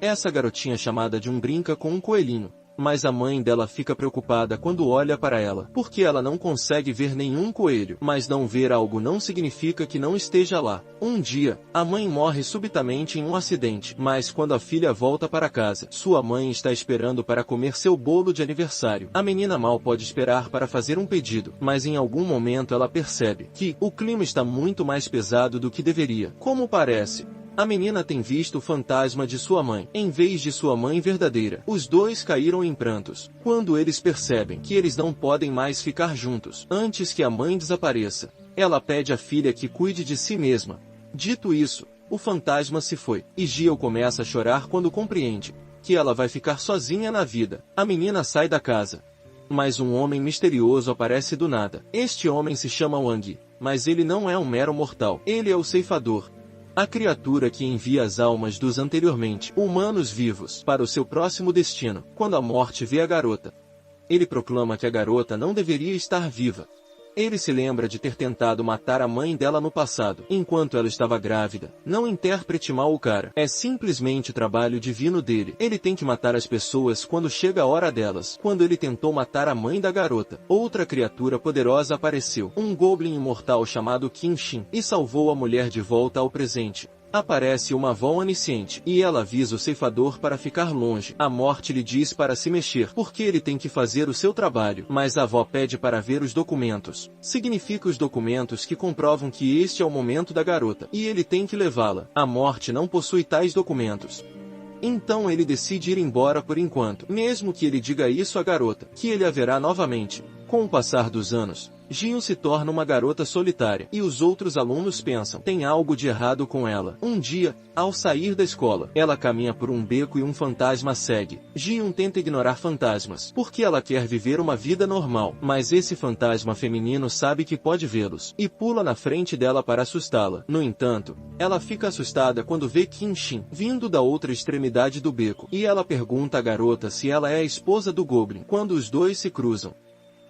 Essa garotinha chamada Jun brinca com um coelhinho, mas a mãe dela fica preocupada quando olha para ela, porque ela não consegue ver nenhum coelho. Mas não ver algo não significa que não esteja lá. Um dia, a mãe morre subitamente em um acidente, mas quando a filha volta para casa, sua mãe está esperando para comer seu bolo de aniversário. A menina mal pode esperar para fazer um pedido, mas em algum momento ela percebe que o clima está muito mais pesado do que deveria. Como parece, a menina tem visto o fantasma de sua mãe, em vez de sua mãe verdadeira. Os dois caíram em prantos, quando eles percebem que eles não podem mais ficar juntos. Antes que a mãe desapareça, ela pede à filha que cuide de si mesma. Dito isso, o fantasma se foi, e Gil começa a chorar quando compreende que ela vai ficar sozinha na vida. A menina sai da casa, mas um homem misterioso aparece do nada. Este homem se chama Wang, mas ele não é um mero mortal. Ele é o ceifador, a criatura que envia as almas dos anteriormente humanos vivos para o seu próximo destino. Quando a morte vê a garota, ele proclama que a garota não deveria estar viva. Ele se lembra de ter tentado matar a mãe dela no passado, enquanto ela estava grávida. Não interprete mal o cara. É simplesmente trabalho divino dele. Ele tem que matar as pessoas quando chega a hora delas. Quando ele tentou matar a mãe da garota, outra criatura poderosa apareceu. Um goblin imortal chamado Kinshin, e salvou a mulher de volta ao presente. Aparece uma avó onisciente, e ela avisa o ceifador para ficar longe. A morte lhe diz para se mexer, porque ele tem que fazer o seu trabalho. Mas a avó pede para ver os documentos. Significa os documentos que comprovam que este é o momento da garota, e ele tem que levá-la. A morte não possui tais documentos. Então ele decide ir embora por enquanto, mesmo que ele diga isso à garota, que ele a verá novamente. Com o passar dos anos, Gil se torna uma garota solitária, e os outros alunos pensam, tem algo de errado com ela. Um dia, ao sair da escola, ela caminha por um beco e um fantasma segue. Gil tenta ignorar fantasmas, porque ela quer viver uma vida normal, mas esse fantasma feminino sabe que pode vê-los, e pula na frente dela para assustá-la. No entanto, ela fica assustada quando vê Kinshin vindo da outra extremidade do beco, e ela pergunta à garota se ela é a esposa do Goblin. Quando os dois se cruzam,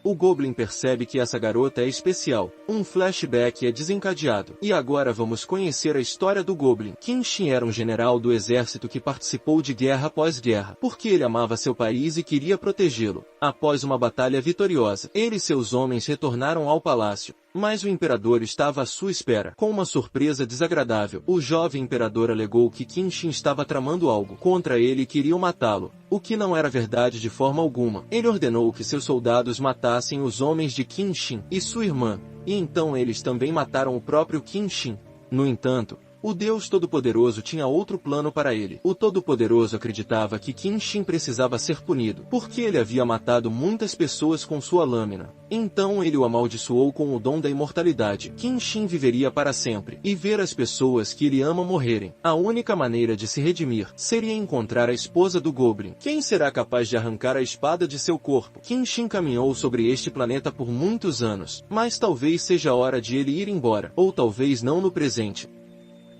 o Goblin percebe que essa garota é especial. Um flashback é desencadeado. E agora vamos conhecer a história do Goblin. Kinshin era um general do exército que participou de guerra após guerra, porque ele amava seu país e queria protegê-lo. Após uma batalha vitoriosa, ele e seus homens retornaram ao palácio. Mas o imperador estava à sua espera, com uma surpresa desagradável. O jovem imperador alegou que Kinshin estava tramando algo contra ele e queriam matá-lo, o que não era verdade de forma alguma. Ele ordenou que seus soldados matassem os homens de Kinshin e sua irmã, e então eles também mataram o próprio Kinshin. No entanto, o Deus Todo-Poderoso tinha outro plano para ele. O Todo-Poderoso acreditava que Kinshin precisava ser punido, porque ele havia matado muitas pessoas com sua lâmina. Então ele o amaldiçoou com o dom da imortalidade. Kinshin viveria para sempre, e ver as pessoas que ele ama morrerem. A única maneira de se redimir seria encontrar a esposa do Goblin. Quem será capaz de arrancar a espada de seu corpo? Kinshin caminhou sobre este planeta por muitos anos, mas talvez seja a hora de ele ir embora, ou talvez não no presente.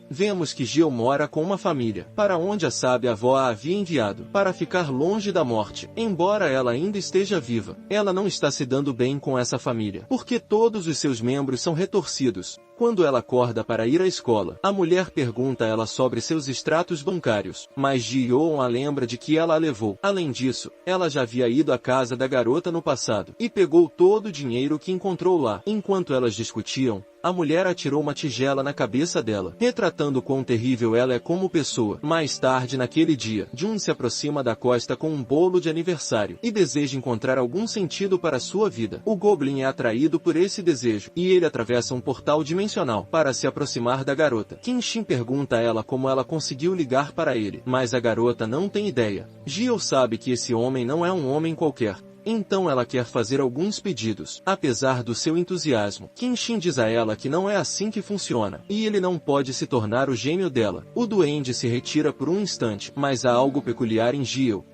Vemos que Gil mora com uma família, para onde a sábia avó a havia enviado, para ficar longe da morte. Embora ela ainda esteja viva, ela não está se dando bem com essa família, porque todos os seus membros são retorcidos. Quando ela acorda para ir à escola, a mulher pergunta a ela sobre seus extratos bancários, mas Ji-Yoon a lembra de que ela a levou. Além disso, ela já havia ido à casa da garota no passado, e pegou todo o dinheiro que encontrou lá. Enquanto elas discutiam, a mulher atirou uma tigela na cabeça dela, retratando quão terrível ela é como pessoa. Mais tarde naquele dia, Jun se aproxima da costa com um bolo de aniversário, e deseja encontrar algum sentido para sua vida. O Goblin é atraído por esse desejo, e ele atravessa um portal dimensional para se aproximar da garota. Kinshin pergunta a ela como ela conseguiu ligar para ele, mas a garota não tem ideia. Gil sabe que esse homem não é um homem qualquer. Então ela quer fazer alguns pedidos. Apesar do seu entusiasmo, Kinshin diz a ela que não é assim que funciona, e ele não pode se tornar o gêmeo dela. O duende se retira por um instante, mas há algo peculiar em Gil,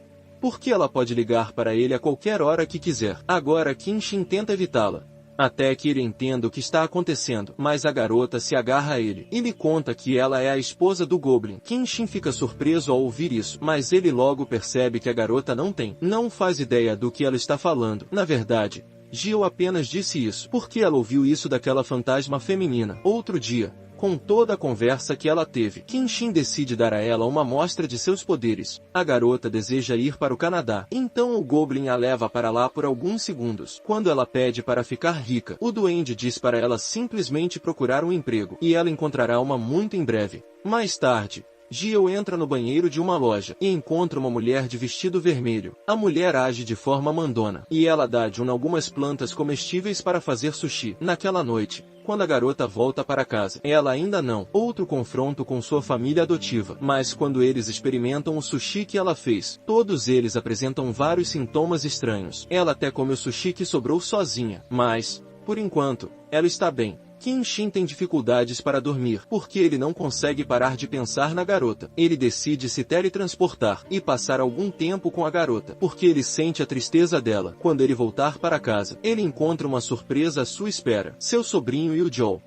porque ela pode ligar para ele a qualquer hora que quiser. Agora Kinshin tenta evitá-la, até que ele entenda o que está acontecendo, mas a garota se agarra a ele e lhe conta que ela é a esposa do Goblin. Kinshin fica surpreso ao ouvir isso, mas ele logo percebe que a garota não faz ideia do que ela está falando. Na verdade, Gil apenas disse isso porque ela ouviu isso daquela fantasma feminina. Outro dia, com toda a conversa que ela teve, Kenshin decide dar a ela uma amostra de seus poderes. A garota deseja ir para o Canadá, então o Goblin a leva para lá por alguns segundos. Quando ela pede para ficar rica, o duende diz para ela simplesmente procurar um emprego, e ela encontrará uma muito em breve. Mais tarde, Gio entra no banheiro de uma loja e encontra uma mulher de vestido vermelho. A mulher age de forma mandona, e ela dá a Jun algumas plantas comestíveis para fazer sushi. Naquela noite, quando a garota volta para casa, ela ainda não. Outro confronto com sua família adotiva. Mas quando eles experimentam o sushi que ela fez, todos eles apresentam vários sintomas estranhos. Ela até come o sushi que sobrou sozinha. Mas, por enquanto, ela está bem. Kenshin tem dificuldades para dormir, porque ele não consegue parar de pensar na garota. Ele decide se teletransportar e passar algum tempo com a garota, porque ele sente a tristeza dela. Quando ele voltar para casa, ele encontra uma surpresa à sua espera. Seu sobrinho e o Joe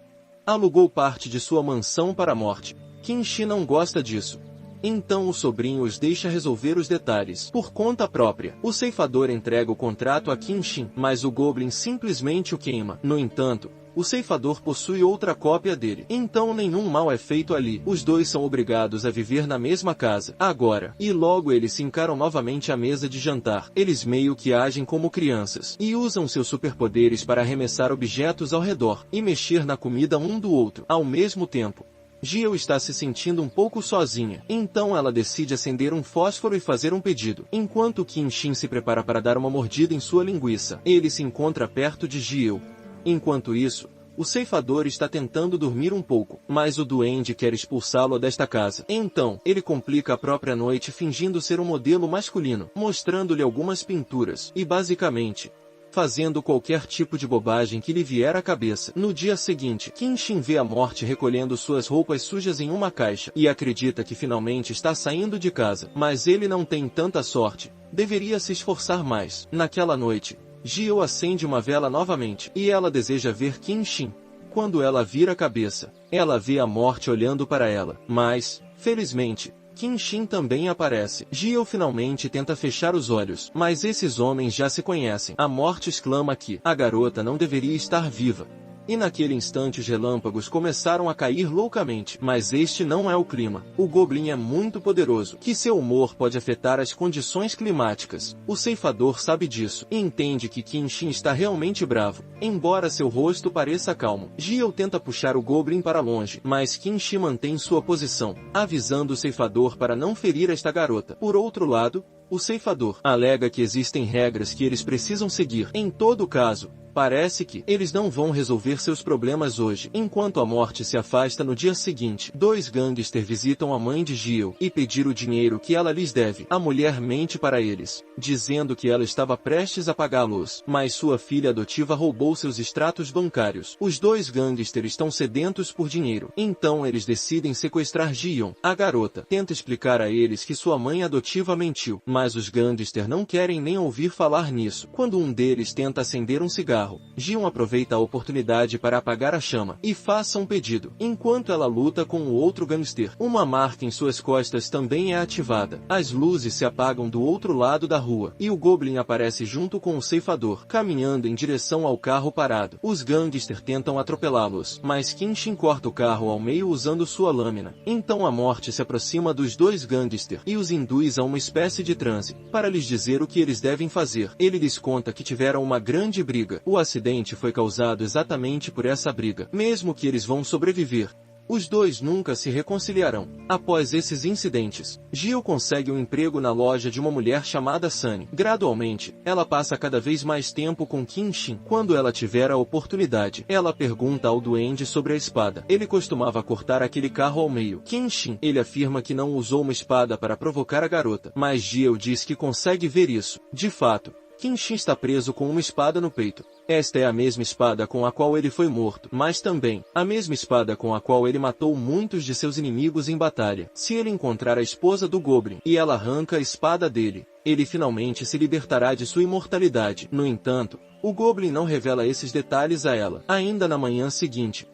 alugou parte de sua mansão para a morte. Kenshin não gosta disso. Então o sobrinho os deixa resolver os detalhes por conta própria. O ceifador entrega o contrato a Kenshin, mas o Goblin simplesmente o queima. No entanto, o ceifador possui outra cópia dele, então nenhum mal é feito ali. Os dois são obrigados a viver na mesma casa agora, e logo eles se encaram novamente à mesa de jantar. Eles meio que agem como crianças, e usam seus superpoderes para arremessar objetos ao redor, e mexer na comida um do outro. Ao mesmo tempo, Gio está se sentindo um pouco sozinha, então ela decide acender um fósforo e fazer um pedido. Enquanto Kenshin se prepara para dar uma mordida em sua linguiça, ele se encontra perto de Gio. Enquanto isso, o ceifador está tentando dormir um pouco, mas o duende quer expulsá-lo desta casa. Então, ele complica a própria noite fingindo ser um modelo masculino, mostrando-lhe algumas pinturas, e basicamente fazendo qualquer tipo de bobagem que lhe vier à cabeça. No dia seguinte, Kenshin vê a morte recolhendo suas roupas sujas em uma caixa, e acredita que finalmente está saindo de casa, mas ele não tem tanta sorte. Deveria se esforçar mais. Naquela noite, Gio acende uma vela novamente, e ela deseja ver Kenshin. Quando ela vira a cabeça, ela vê a morte olhando para ela, mas, felizmente, Kenshin também aparece. Gio finalmente tenta fechar os olhos, mas esses homens já se conhecem. A morte exclama que a garota não deveria estar viva. E naquele instante os relâmpagos começaram a cair loucamente. Mas este não é o clima. O Goblin é muito poderoso, que seu humor pode afetar as condições climáticas. O ceifador sabe disso, e entende que Kenshin está realmente bravo, embora seu rosto pareça calmo. Gio tenta puxar o Goblin para longe, mas Kenshin mantém sua posição, avisando o ceifador para não ferir esta garota. Por outro lado, o ceifador alega que existem regras que eles precisam seguir. Em todo caso, parece que eles não vão resolver seus problemas hoje. Enquanto a morte se afasta no dia seguinte, dois gangsters visitam a mãe de Gio e pedir o dinheiro que ela lhes deve. A mulher mente para eles, dizendo que ela estava prestes a pagar a luz, mas sua filha adotiva roubou seus extratos bancários. Os dois gangsters estão sedentos por dinheiro, então eles decidem sequestrar Gion. A garota tenta explicar a eles que sua mãe adotiva mentiu, mas os gangsters não querem nem ouvir falar nisso. Quando um deles tenta acender um cigarro, Gion aproveita a oportunidade para apagar a chama e faça um pedido. Enquanto ela luta com o outro gangster, uma marca em suas costas também é ativada. As luzes se apagam do outro lado da rua, e o Goblin aparece junto com o ceifador, caminhando em direção ao carro parado. Os gangsters tentam atropelá-los, mas Kenshin corta o carro ao meio usando sua lâmina. Então a morte se aproxima dos dois gangsters e os induz a uma espécie de transe, para lhes dizer o que eles devem fazer. Ele lhes conta que tiveram uma grande briga. O acidente foi causado exatamente por essa briga. Mesmo que eles vão sobreviver, os dois nunca se reconciliarão. Após esses incidentes, Gio consegue um emprego na loja de uma mulher chamada Sunny. Gradualmente, ela passa cada vez mais tempo com Kenshin. Quando ela tiver a oportunidade, ela pergunta ao duende sobre a espada. Ele costumava cortar aquele carro ao meio. Kenshin, ele afirma que não usou uma espada para provocar a garota, mas Gio diz que consegue ver isso. De fato, Kenshin está preso com uma espada no peito. Esta é a mesma espada com a qual ele foi morto, mas também a mesma espada com a qual ele matou muitos de seus inimigos em batalha. Se ele encontrar a esposa do Goblin e ela arranca a espada dele, ele finalmente se libertará de sua imortalidade. No entanto, o Goblin não revela esses detalhes a ela. Ainda na manhã seguinte,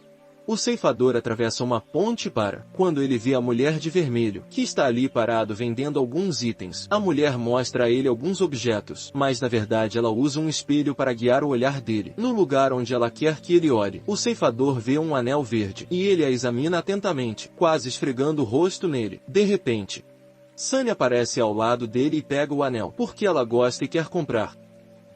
O ceifador atravessa uma ponte quando ele vê a mulher de vermelho, que está ali parado vendendo alguns itens. A mulher mostra a ele alguns objetos, mas na verdade ela usa um espelho para guiar o olhar dele no lugar onde ela quer que ele olhe. O ceifador vê um anel verde, e ele a examina atentamente, quase esfregando o rosto nele. De repente, Sunny aparece ao lado dele e pega o anel, porque ela gosta e quer comprar.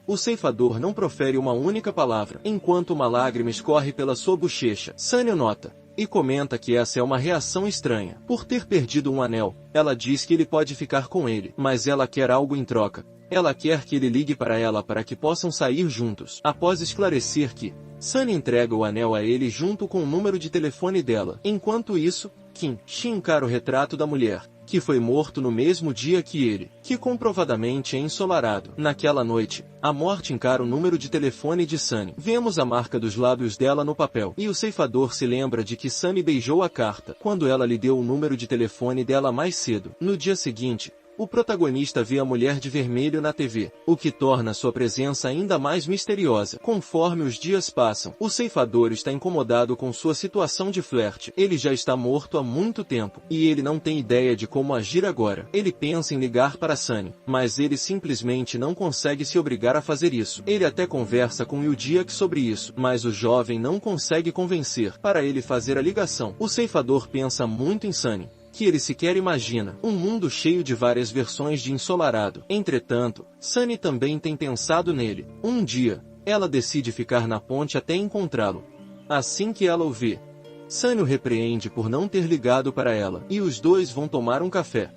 O ceifador não profere uma única palavra, enquanto uma lágrima escorre pela sua bochecha. Sunny o nota, e comenta que essa é uma reação estranha. Por ter perdido um anel, ela diz que ele pode ficar com ele, mas ela quer algo em troca. Ela quer que ele ligue para ela para que possam sair juntos. Após esclarecer que Sunny entrega o anel a ele junto com o número de telefone dela. Enquanto isso, Kim-shin encara o retrato da mulher, que foi morto no mesmo dia que ele, que comprovadamente é ensolarado. Naquela noite, a morte encara o número de telefone de Sunny. Vemos a marca dos lábios dela no papel, e o ceifador se lembra de que Sunny beijou a carta quando ela lhe deu o número de telefone dela mais cedo. No dia seguinte, o protagonista vê a mulher de vermelho na TV, o que torna sua presença ainda mais misteriosa. Conforme os dias passam, o ceifador está incomodado com sua situação de flerte. Ele já está morto há muito tempo, e ele não tem ideia de como agir agora. Ele pensa em ligar para Sunny, mas ele simplesmente não consegue se obrigar a fazer isso. Ele até conversa com Yu-Jiak sobre isso, mas o jovem não consegue convencer para ele fazer a ligação. O ceifador pensa muito em Sunny, que ele sequer imagina, um mundo cheio de várias versões de ensolarado. Entretanto, Sunny também tem pensado nele. Um dia, ela decide ficar na ponte até encontrá-lo. Assim que ela o vê, Sunny o repreende por não ter ligado para ela, e os dois vão tomar um café.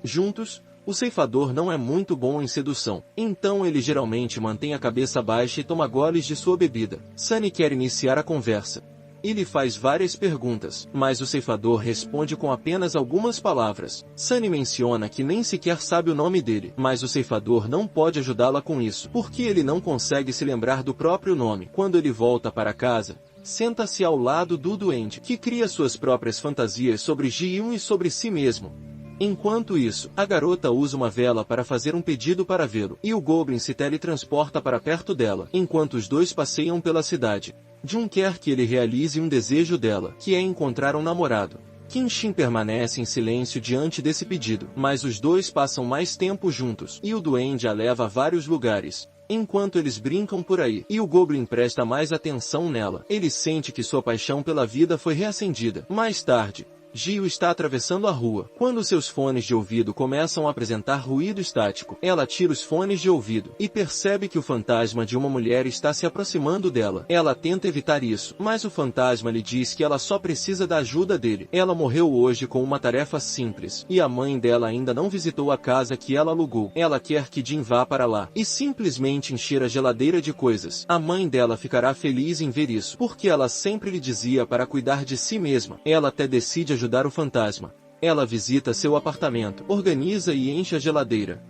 Juntos, o ceifador não é muito bom em sedução, então ele geralmente mantém a cabeça baixa e toma goles de sua bebida. Sunny quer iniciar a conversa. Ele faz várias perguntas, mas o ceifador responde com apenas algumas palavras. Sunny menciona que nem sequer sabe o nome dele, mas o ceifador não pode ajudá-la com isso, porque ele não consegue se lembrar do próprio nome. Quando ele volta para casa, senta-se ao lado do duende, que cria suas próprias fantasias sobre Ji-Yoon e sobre si mesmo. Enquanto isso, a garota usa uma vela para fazer um pedido para vê-lo, e o Goblin se teletransporta para perto dela, enquanto os dois passeiam pela cidade. Jun quer que ele realize um desejo dela, que é encontrar um namorado. Kim-shin permanece em silêncio diante desse pedido, mas os dois passam mais tempo juntos, e o duende a leva a vários lugares. Enquanto eles brincam por aí, e o Goblin presta mais atenção nela, ele sente que sua paixão pela vida foi reacendida. Mais tarde, Gio está atravessando a rua, quando seus fones de ouvido começam a apresentar ruído estático. Ela tira os fones de ouvido, e percebe que o fantasma de uma mulher está se aproximando dela. Ela tenta evitar isso, mas o fantasma lhe diz que ela só precisa da ajuda dele. Ela morreu hoje com uma tarefa simples, e a mãe dela ainda não visitou a casa que ela alugou. Ela quer que Jin vá para lá, e simplesmente encher a geladeira de coisas. A mãe dela ficará feliz em ver isso, porque ela sempre lhe dizia para cuidar de si mesma. Ela até decide ajudar o fantasma. Ela visita seu apartamento, organiza e enche a geladeira.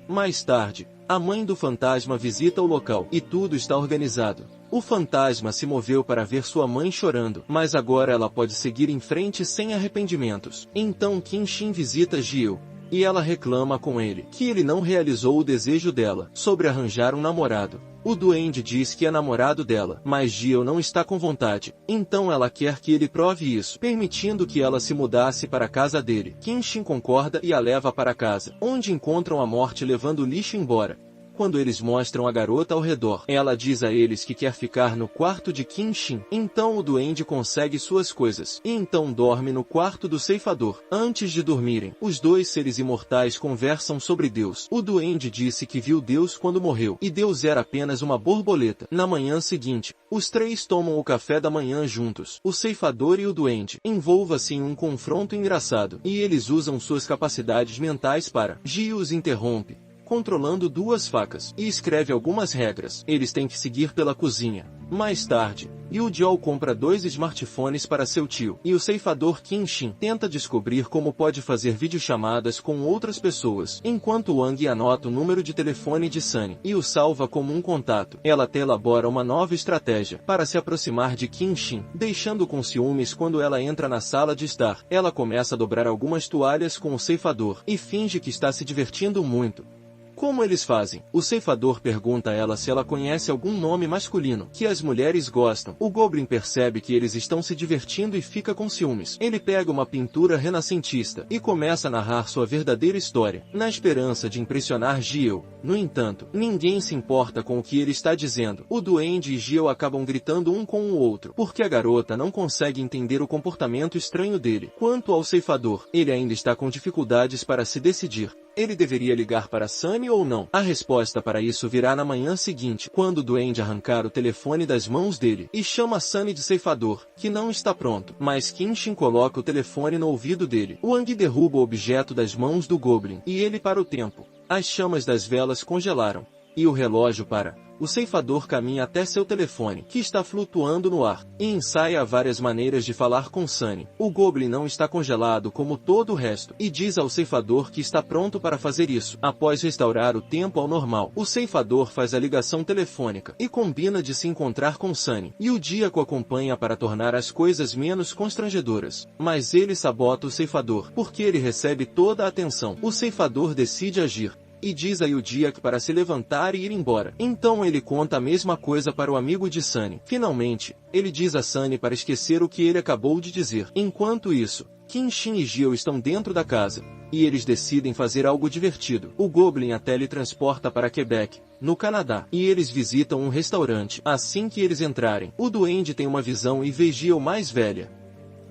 Mais tarde, a mãe do fantasma visita o local, e tudo está organizado. O fantasma se moveu para ver sua mãe chorando, mas agora ela pode seguir em frente sem arrependimentos. Então Kim-shin visita Gio, e ela reclama com ele que ele não realizou o desejo dela sobre arranjar um namorado. O duende diz que é namorado dela, mas Gio não está com vontade, então ela quer que ele prove isso, permitindo que ela se mudasse para a casa dele. Kim-shin concorda e a leva para casa, onde encontram a morte levando o lixo embora. Quando eles mostram a garota ao redor, ela diz a eles que quer ficar no quarto de Kim-shin. Então o duende consegue suas coisas, e então dorme no quarto do ceifador. Antes de dormirem, os dois seres imortais conversam sobre Deus. O duende disse que viu Deus quando morreu, e Deus era apenas uma borboleta. Na manhã seguinte, os três tomam o café da manhã juntos, o ceifador e o duende. Envolva-se em um confronto engraçado, e eles usam suas capacidades mentais para... Gio os interrompe, controlando duas facas, e escreve algumas regras. Eles têm que seguir pela cozinha. Mais tarde, Yu-Jiao compra 2 smartphones para seu tio, e o ceifador Kim-shin tenta descobrir como pode fazer videochamadas com outras pessoas, enquanto Wang anota o número de telefone de Sunny, e o salva como um contato. Ela até elabora uma nova estratégia para se aproximar de Kim-shin, deixando com ciúmes quando ela entra na sala de estar. Ela começa a dobrar algumas toalhas com o ceifador, e finge que está se divertindo muito. Como eles fazem? O ceifador pergunta a ela se ela conhece algum nome masculino que as mulheres gostam. O Goblin percebe que eles estão se divertindo e fica com ciúmes. Ele pega uma pintura renascentista e começa a narrar sua verdadeira história, na esperança de impressionar Gil. No entanto, ninguém se importa com o que ele está dizendo. O duende e Gil acabam gritando um com o outro, porque a garota não consegue entender o comportamento estranho dele. Quanto ao ceifador, ele ainda está com dificuldades para se decidir. Ele deveria ligar para Sunny ou não? A resposta para isso virá na manhã seguinte, quando o duende arrancar o telefone das mãos dele e chama Sunny de ceifador, que não está pronto. Mas Kenshin coloca o telefone no ouvido dele. Wang derruba o objeto das mãos do Goblin e ele para o tempo. As chamas das velas congelaram e o relógio para. O ceifador caminha até seu telefone, que está flutuando no ar, e ensaia várias maneiras de falar com Sunny. O Goblin não está congelado como todo o resto, e diz ao ceifador que está pronto para fazer isso. Após restaurar o tempo ao normal, o ceifador faz a ligação telefônica, e combina de se encontrar com Sunny. E o Díaco acompanha para tornar as coisas menos constrangedoras. Mas ele sabota o ceifador, porque ele recebe toda a atenção. O ceifador decide agir e diz a Yudiak para se levantar e ir embora. Então ele conta a mesma coisa para o amigo de Sunny. Finalmente, ele diz a Sunny para esquecer o que ele acabou de dizer. Enquanto isso, Kenshin e Gil estão dentro da casa, e eles decidem fazer algo divertido. O Goblin a teletransporta para Quebec, no Canadá, e eles visitam um restaurante. Assim que eles entrarem, o duende tem uma visão e vê Gil mais velha.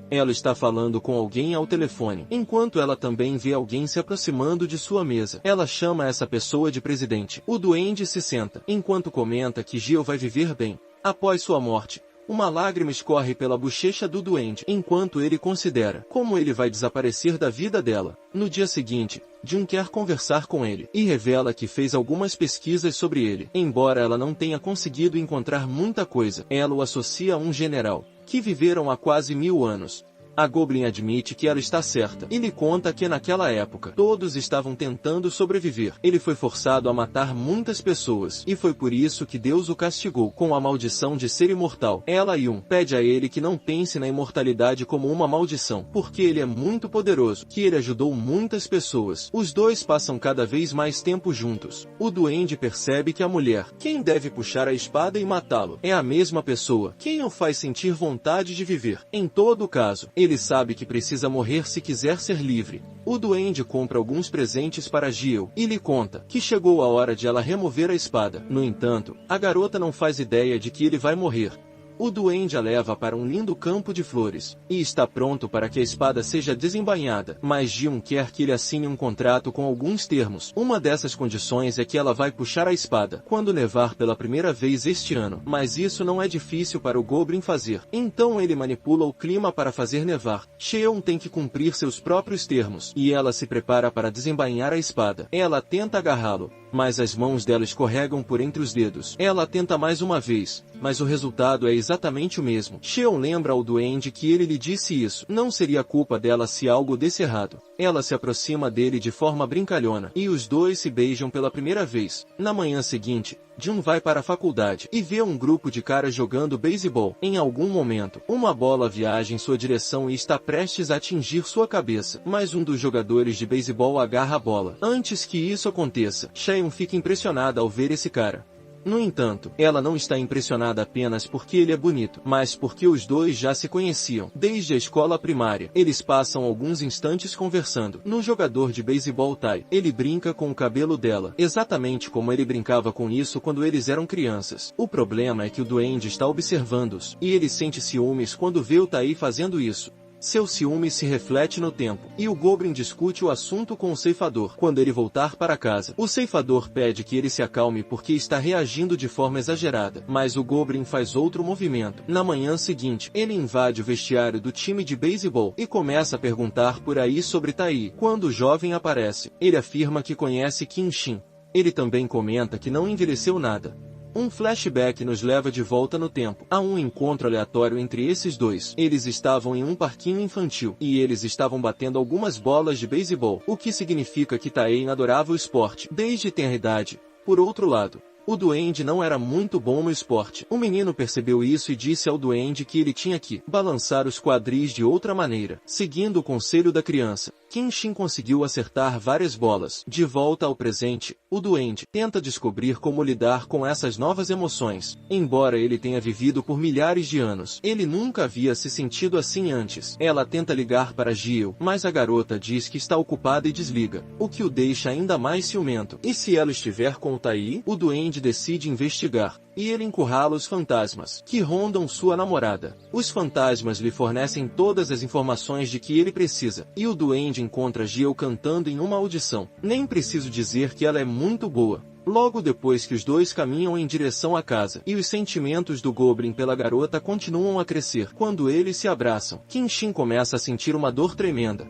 Ela está falando com alguém ao telefone, enquanto ela também vê alguém se aproximando de sua mesa. Ela chama essa pessoa de presidente. O duende se senta, enquanto comenta que Gil vai viver bem após sua morte. Uma lágrima escorre pela bochecha do duende, enquanto ele considera como ele vai desaparecer da vida dela. No dia seguinte, Jun quer conversar com ele, e revela que fez algumas pesquisas sobre ele. Embora ela não tenha conseguido encontrar muita coisa, ela o associa a um general que viveram há quase 1000 anos. A Goblin admite que ela está certa, e lhe conta que naquela época, todos estavam tentando sobreviver. Ele foi forçado a matar muitas pessoas, e foi por isso que Deus o castigou com a maldição de ser imortal. Ela Yun pede a ele que não pense na imortalidade como uma maldição, porque ele é muito poderoso, que ele ajudou muitas pessoas. Os dois passam cada vez mais tempo juntos. O duende percebe que a mulher, quem deve puxar a espada e matá-lo, é a mesma pessoa, quem o faz sentir vontade de viver. Em todo caso, ele sabe que precisa morrer se quiser ser livre. O duende compra alguns presentes para Gil e lhe conta que chegou a hora de ela remover a espada. No entanto, a garota não faz ideia de que ele vai morrer. O duende a leva para um lindo campo de flores, e está pronto para que a espada seja desembainhada. Mas Jun quer que ele assine um contrato com alguns termos. Uma dessas condições é que ela vai puxar a espada quando nevar pela primeira vez este ano. Mas isso não é difícil para o Goblin fazer. Então ele manipula o clima para fazer nevar. Cheon tem que cumprir seus próprios termos, e ela se prepara para desembainhar a espada. Ela tenta agarrá-lo, mas as mãos dela escorregam por entre os dedos. Ela tenta mais uma vez, mas o resultado é exatamente o mesmo. Cheon lembra ao duende que ele lhe disse isso. Não seria culpa dela se algo desse errado. Ela se aproxima dele de forma brincalhona, e os dois se beijam pela primeira vez. Na manhã seguinte, Jun vai para a faculdade e vê um grupo de caras jogando beisebol. Em algum momento, uma bola viaja em sua direção e está prestes a atingir sua cabeça, mas um dos jogadores de beisebol agarra a bola. Antes que isso aconteça, Cheon fica impressionada ao ver esse cara. No entanto, ela não está impressionada apenas porque ele é bonito, mas porque os dois já se conheciam desde a escola primária. Eles passam alguns instantes conversando. No jogador de beisebol Tai, ele brinca com o cabelo dela, exatamente como ele brincava com isso quando eles eram crianças. O problema é que o duende está observando-os, e ele sente ciúmes quando vê o Tai fazendo isso. Seu ciúme se reflete no tempo, e o Goblin discute o assunto com o ceifador. Quando ele voltar para casa, o ceifador pede que ele se acalme porque está reagindo de forma exagerada, mas o Goblin faz outro movimento. Na manhã seguinte, ele invade o vestiário do time de beisebol e começa a perguntar por aí sobre Tai. Quando o jovem aparece, ele afirma que conhece Kenshin. Ele também comenta que não envelheceu nada. Um flashback nos leva de volta no tempo. Há um encontro aleatório entre esses dois. Eles estavam em um parquinho infantil, e eles estavam batendo algumas bolas de beisebol, o que significa que Taein adorava o esporte desde tenra idade. Por outro lado, O duende não era muito bom no esporte. O menino percebeu isso e disse ao duende que ele tinha que balançar os quadris de outra maneira. Seguindo o conselho da criança, Kenshin conseguiu acertar várias bolas. De volta ao presente, o duende tenta descobrir como lidar com essas novas emoções. Embora ele tenha vivido por milhares de anos, ele nunca havia se sentido assim antes. Ela tenta ligar para Gil, mas a garota diz que está ocupada e desliga, o que o deixa ainda mais ciumento. E se ela estiver com o Tai? O duende decide investigar, e ele encurrala os fantasmas que rondam sua namorada. Os fantasmas lhe fornecem todas as informações de que ele precisa, e o duende encontra Gil cantando em uma audição. Nem preciso dizer que ela é muito boa. Logo depois que os dois caminham em direção à casa, e os sentimentos do Goblin pela garota continuam a crescer. Quando eles se abraçam, Kenshin começa a sentir uma dor tremenda,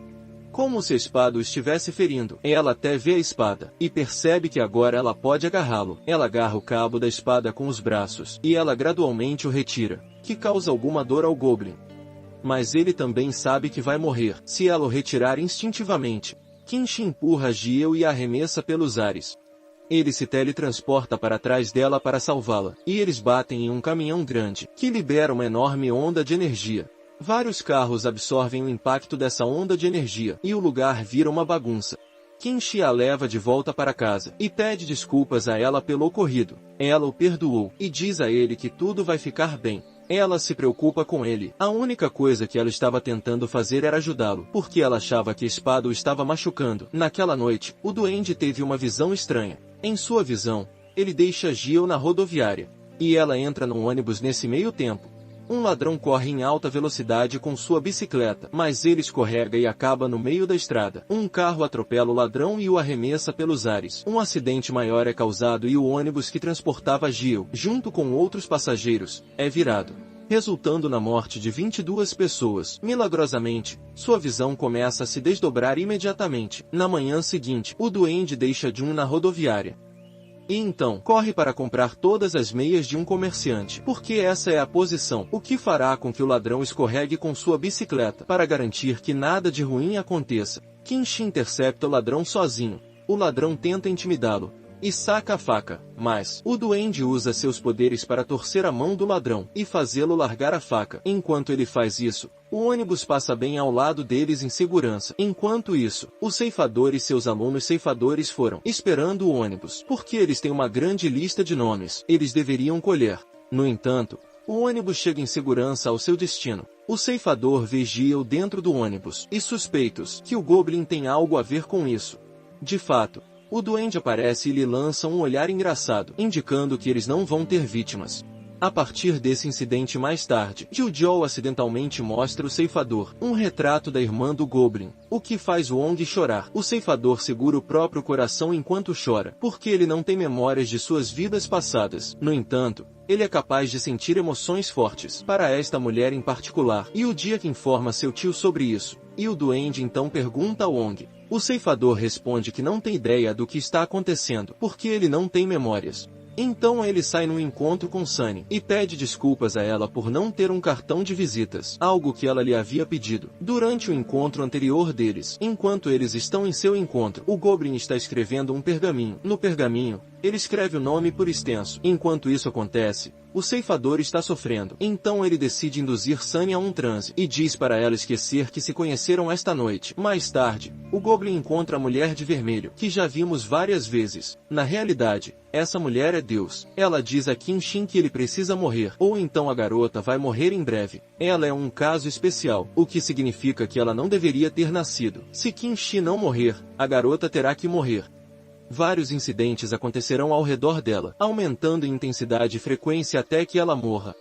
como se a espada o estivesse ferindo. Ela até vê a espada, e percebe que agora ela pode agarrá-lo. Ela agarra o cabo da espada com os braços, e ela gradualmente o retira, que causa alguma dor ao Goblin. Mas ele também sabe que vai morrer se ela o retirar instintivamente. Kenshin empurra Gil e a arremessa pelos ares. Ele se teletransporta para trás dela para salvá-la, e eles batem em um caminhão grande, que libera uma enorme onda de energia. Vários carros absorvem o impacto dessa onda de energia, e o lugar vira uma bagunça. Kenshin a leva de volta para casa, e pede desculpas a ela pelo ocorrido. Ela o perdoou, e diz a ele que tudo vai ficar bem. Ela se preocupa com ele. A única coisa que ela estava tentando fazer era ajudá-lo, porque ela achava que a espada o estava machucando. Naquela noite, o duende teve uma visão estranha. Em sua visão, ele deixa Gil na rodoviária, e ela entra num ônibus nesse meio tempo. Um ladrão corre em alta velocidade com sua bicicleta, mas ele escorrega e acaba no meio da estrada. Um carro atropela o ladrão e o arremessa pelos ares. Um acidente maior é causado e o ônibus que transportava Gil, junto com outros passageiros, é virado, resultando na morte de 22 pessoas. Milagrosamente, sua visão começa a se desdobrar imediatamente. Na manhã seguinte, o duende deixa Jun na rodoviária. E então, corre para comprar todas as meias de um comerciante, porque essa é a posição, o que fará com que o ladrão escorregue com sua bicicleta, para garantir que nada de ruim aconteça. Kenshin intercepta o ladrão sozinho. O ladrão tenta intimidá-lo, e saca a faca, mas o duende usa seus poderes para torcer a mão do ladrão, e fazê-lo largar a faca. Enquanto ele faz isso, o ônibus passa bem ao lado deles em segurança. Enquanto isso, o ceifador e seus alunos ceifadores foram esperando o ônibus, porque eles têm uma grande lista de nomes eles deveriam colher. No entanto, o ônibus chega em segurança ao seu destino. O ceifador vê Gil dentro do ônibus, e suspeitos que o Goblin tem algo a ver com isso. De fato, o duende aparece e lhe lança um olhar engraçado, indicando que eles não vão ter vítimas. A partir desse incidente mais tarde, Jiu acidentalmente mostra o ceifador um retrato da irmã do Goblin, o que faz Wong chorar. O ceifador segura o próprio coração enquanto chora, porque ele não tem memórias de suas vidas passadas. No entanto, ele é capaz de sentir emoções fortes para esta mulher em particular, e o dia que informa seu tio sobre isso, e o duende então pergunta a Wong. O ceifador responde que não tem ideia do que está acontecendo, porque ele não tem memórias. Então ele sai num encontro com Sunny, e pede desculpas a ela por não ter um cartão de visitas, algo que ela lhe havia pedido durante o encontro anterior deles. Enquanto eles estão em seu encontro, o Goblin está escrevendo um pergaminho. No pergaminho, ele escreve o nome por extenso. Enquanto isso acontece, o ceifador está sofrendo. Então ele decide induzir Sunny a um transe, e diz para ela esquecer que se conheceram esta noite. Mais tarde, o Goblin encontra a mulher de vermelho, que já vimos várias vezes. Na realidade, essa mulher é Deus. Ela diz a Kenshin que ele precisa morrer, ou então a garota vai morrer em breve. Ela é um caso especial, o que significa que ela não deveria ter nascido. Se Kenshin não morrer, a garota terá que morrer. Vários incidentes acontecerão ao redor dela, aumentando em intensidade e frequência até que ela morra.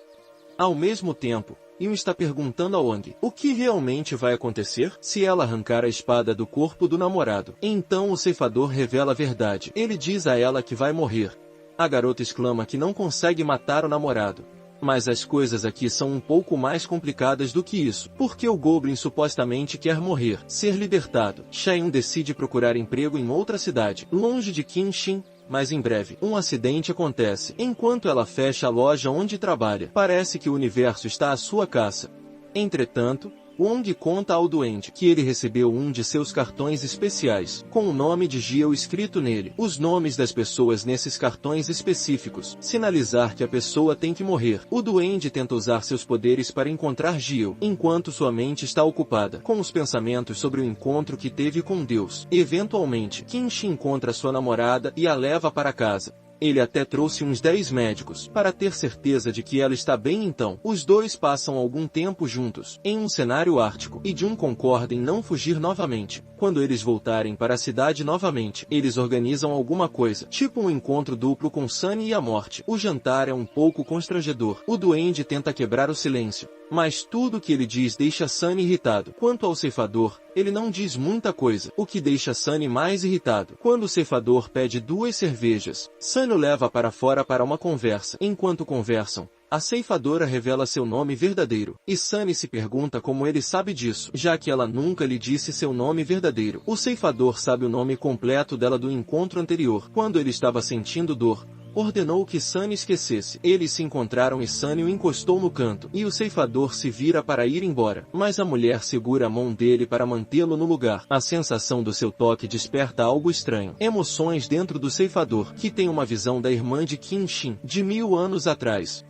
Ao mesmo tempo, Yun está perguntando a Wong o que realmente vai acontecer se ela arrancar a espada do corpo do namorado. Então o ceifador revela a verdade. Ele diz a ela que vai morrer. A garota exclama que não consegue matar o namorado. Mas as coisas aqui são um pouco mais complicadas do que isso, porque o Goblin supostamente quer morrer, ser libertado. Shayun decide procurar emprego em outra cidade, longe de Kenshin, mas em breve, um acidente acontece. Enquanto ela fecha a loja onde trabalha, parece que o universo está à sua caça. Entretanto, Wong conta ao duende que ele recebeu um de seus cartões especiais, com o nome de Jill escrito nele. Os nomes das pessoas nesses cartões específicos sinalizar que a pessoa tem que morrer. O duende tenta usar seus poderes para encontrar Jill, enquanto sua mente está ocupada com os pensamentos sobre o encontro que teve com Deus. Eventualmente, Kim-Shi encontra sua namorada e a leva para casa. Ele até trouxe uns 10 médicos, para ter certeza de que ela está bem. Então, os dois passam algum tempo juntos, em um cenário ártico, e Jun concorda em não fugir novamente. Quando eles voltarem para a cidade novamente, eles organizam alguma coisa, tipo um encontro duplo com Sunny e a morte. O jantar é um pouco constrangedor. O duende tenta quebrar o silêncio, mas tudo que ele diz deixa Sunny irritado. Quanto ao ceifador, ele não diz muita coisa, o que deixa Sunny mais irritado. Quando o ceifador pede 2 cervejas, Sunny o leva para fora para uma conversa. Enquanto conversam, a ceifadora revela seu nome verdadeiro, e Sunny se pergunta como ele sabe disso, já que ela nunca lhe disse seu nome verdadeiro. O ceifador sabe o nome completo dela do encontro anterior. Quando ele estava sentindo dor, ordenou que Sunny esquecesse. Eles se encontraram e Sunny o encostou no canto, e o ceifador se vira para ir embora, mas a mulher segura a mão dele para mantê-lo no lugar. A sensação do seu toque desperta algo estranho. Emoções dentro do ceifador, que tem uma visão da irmã de Kim-Shin, de 1000 anos atrás.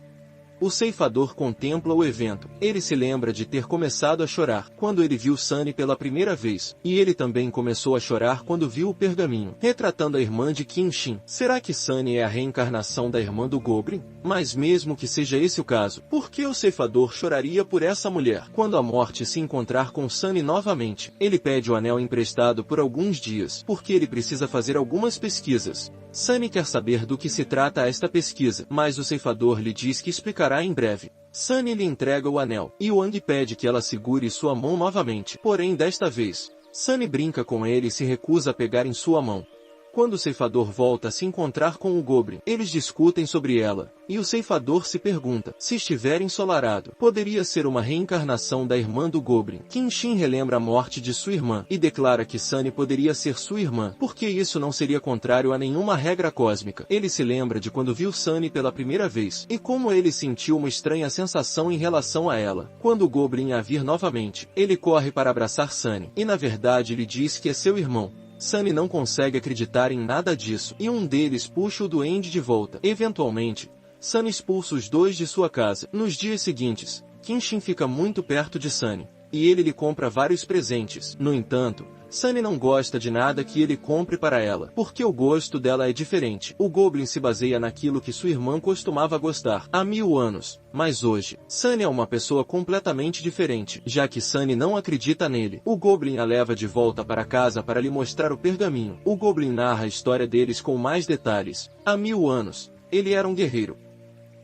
O ceifador contempla o evento. Ele se lembra de ter começado a chorar quando ele viu Sunny pela primeira vez, e ele também começou a chorar quando viu o pergaminho, retratando a irmã de Kim-Shin. Será que Sunny é a reencarnação da irmã do Goblin? Mas mesmo que seja esse o caso, por que o ceifador choraria por essa mulher? Quando a morte se encontrar com Sunny novamente, ele pede o anel emprestado por alguns dias, porque ele precisa fazer algumas pesquisas. Sunny quer saber do que se trata esta pesquisa, mas o ceifador lhe diz que explicará em breve. Sunny lhe entrega o anel, e Wang pede que ela segure sua mão novamente. Porém, desta vez, Sunny brinca com ele e se recusa a pegar em sua mão. Quando o ceifador volta a se encontrar com o Goblin, eles discutem sobre ela, e o ceifador se pergunta, se estiver ensolarado, poderia ser uma reencarnação da irmã do Goblin. Kim-Shin relembra a morte de sua irmã, e declara que Sunny poderia ser sua irmã, porque isso não seria contrário a nenhuma regra cósmica. Ele se lembra de quando viu Sunny pela primeira vez, e como ele sentiu uma estranha sensação em relação a ela. Quando o Goblin a vir novamente, ele corre para abraçar Sunny, e na verdade lhe diz que é seu irmão. Sunny não consegue acreditar em nada disso, e um deles puxa o duende de volta. Eventualmente, Sunny expulsa os dois de sua casa. Nos dias seguintes, Kim-Shin fica muito perto de Sunny, e ele lhe compra vários presentes. No entanto, Sunny não gosta de nada que ele compre para ela, porque o gosto dela é diferente. O Goblin se baseia naquilo que sua irmã costumava gostar há 1000 anos, mas hoje, Sunny é uma pessoa completamente diferente, já que Sunny não acredita nele. O Goblin a leva de volta para casa para lhe mostrar o pergaminho. O Goblin narra a história deles com mais detalhes. Há 1000 anos, ele era um guerreiro.